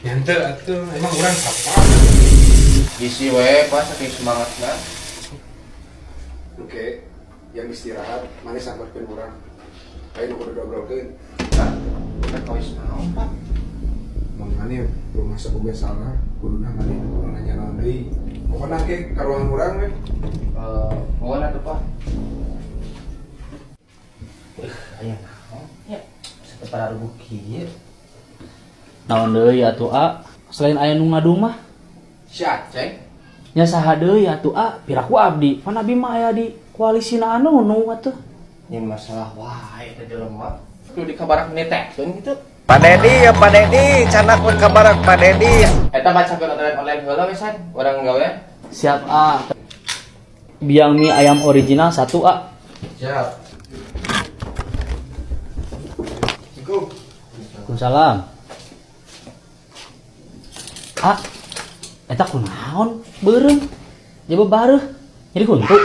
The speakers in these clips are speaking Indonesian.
Ente atuh emang urang sapa? Bisi we pas saking semangatna. Oke, yang istirahat mana sabarkeun urang. Ayo nu kudu dobrolkeun. Hah? Kita kawis naon, Pak? Mun maneh belum masuk ke salah, kuduna maneh kudu nanya naon deui. Pokona ke ka ruangan urang we. Mohon atuh, Pak. Aya naon? Ya, satepa rubuh kieu. Naon deui atuh A? Selain aya nu ngadu mah, Si Aceng. nya saha deui atuh A? Piraku abdi. Pan abdi mah aya di koalisina anu atuh. Ini masalah wae teh jelema. Kudu dikabarak netekkeun gitu. Pak Dedi ya Pak Dedi, canakun kabarak Pak Dedi. Eta bacakeun online heula we san, urang gawe. Siap A. Biang mie ayam original 1 A. Siap. Waalaikumsalam. A. Eta kunaon? Beureum. Jaba bareuh. Jadi huntu.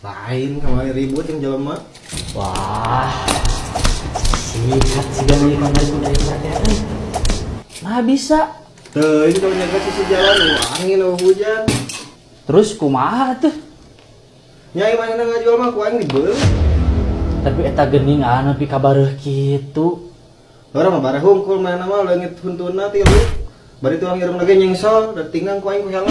Lain kemarin ribut yang jelema. Wah. Sikat sigan ieu kamari kudu perhatian. Nah bisa. Tuh, ini kalau nyaga sisi jalan, angin hujan. Terus kumaha tuh? Nyai mana ngajual mah ku aing dibeuh. Tapi eta geuning nepi ka bareuh kitu. Orang mah bareng hungkul mana mah leungit huntuna tilu. Bari tuang irung lagi nyengsol, dan tinggal ku aing ku helm.